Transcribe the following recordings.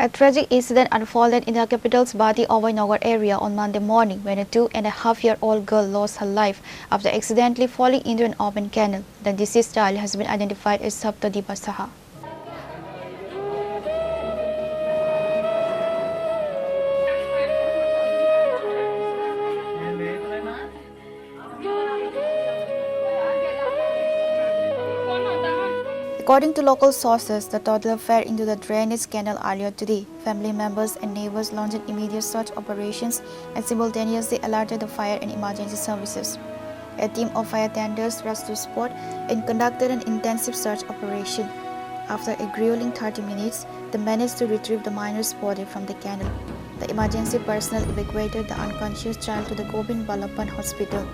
A tragic incident unfolded in the capital's Bati Ovoynagar area on Monday morning when a 2.5-year-old girl lost her life after accidentally falling into an open canal. The deceased child has been identified as Saptadipa Saha. According to local sources, the toddler fell into the drainage canal earlier today. Family members and neighbors launched immediate search operations and simultaneously alerted the fire and emergency services. A team of fire tenders rushed to the spot and conducted an intensive search operation. After a grueling 30 minutes, they managed to retrieve the minor's body from the canal. The emergency personnel evacuated the unconscious child to the Govind Ballabhan Hospital.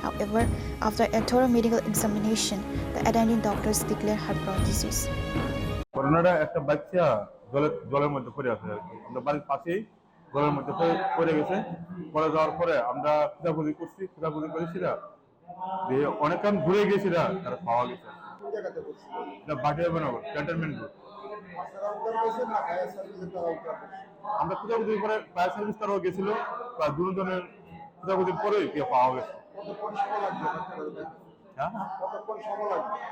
However, after a thorough medical examination, the attending doctors declared heartburn disease. করোনাটা একটা বাচ্চা জলের মধ্যে পড়ে আছে আমরা বাড়ির পাশেই জলের মধ্যে পড়ে গেছে পড়ে যাওয়ার পরে আমরা খোঁজাখুঁজি করেছিলা দিয়ে অনেকক্ষণ ঘুরে গেছিলা তারা পাওয়া গেছে এটা বাটিয়াবনগর ক্যান্টনমেন্ট রোড আমরা খোঁজাখুঁজি করে ফায়ার সার্ভিস তারাও গেছিল প্রায় দুজনের খোঁজাখুঁজির পরেই পাওয়া গেছে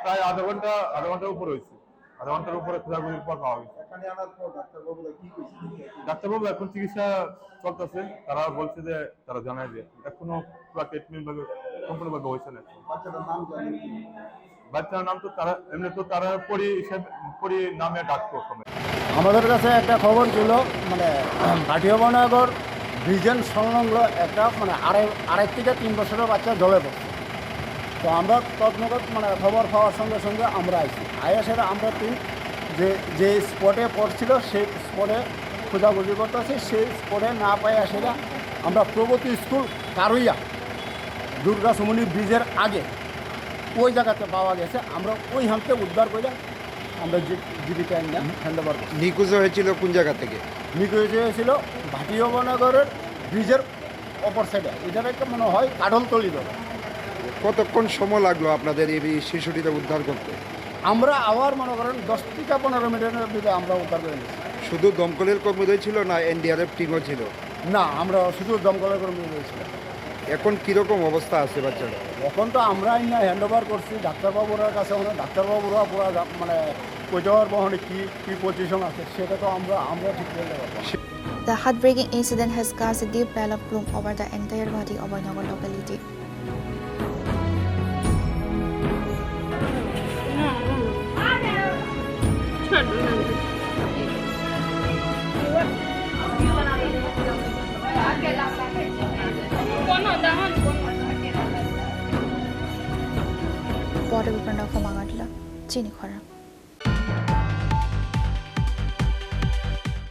প্রায় আধা ঘন্টার উপরে হয়েছে আধা ঘন্টার উপরে খোঁজাখুঁজির পর পাওয়া গেছে ডাক্তারবাবু এখন চিকিৎসা চলতেছে তারা বলছে যে তারা জানায় যে এখনো পুরো ট্রিটমেন্ট ভাবে সম্পূর্ণভাবে হয়েছে না বাচ্চার নাম তো তারা এমনি তো তারা পরি নামে ডাকতো আমাদের কাছে একটা খবর ছিল মানে বাটিয়াবনগর ব্রিজের সংলগ্ন একটা মানে আড়াই থেকে 3 বছরের বাচ্চা জলে পড়ছে। তো আমরা তৎনগত মানে খবর পাওয়ার সঙ্গে সঙ্গে আমরা সেটা আমরা যে স্পটে পড়ছিল সেই স্পটে খোঁজাখুঁজি করতেছি সেই স্পটে না পাই সেটা আমরা প্রগতি স্কুল কারুইয়া দুর্গা সুমনি ব্রিজের আগে ওই জায়গাতে পাওয়া গেছে আমরা ওই হামতে উদ্ধার করে আমরা জীবিকা হ্যান্ডওভার করছি। নিখোঁজ হয়েছিল কোন জায়গা থেকে? নিখোঁজ হয়েছিল বাটিয়াবনগরের ব্রিজের অপর সাইডে এটাকে মনে হয় কাঠলতলি ধরে। কতক্ষণ সময় লাগলো আপনাদের এই শিশুটিকে উদ্ধার করতে? আমরা আবার মনে করেন 10 থেকে 15 মিনিটের ভিতরে আমরা উদ্ধার করে নিয়েছি। শুধু দমকলের কর্মীদের ছিল না এনডিআরএফ টিমও ছিল? না, আমরা শুধু দমকলের কর্মীদের ছিলাম। এখন কীরকম অবস্থা আছে বাচ্চারা? এখন তো আমরা হ্যান্ডওভার করছি ডাক্তারবাবুরার কাছে, ডাক্তারবাবুরা পুরো মানে ওইটার বহনে কী পজিশন আছে সেটা তো আমরা ঠিক বলতে পারবো। The heartbreaking incident has cast a deep pall of gloom over the entire Bati Ovoynagar locality. Portable Pranav Magadla, Chini Khora.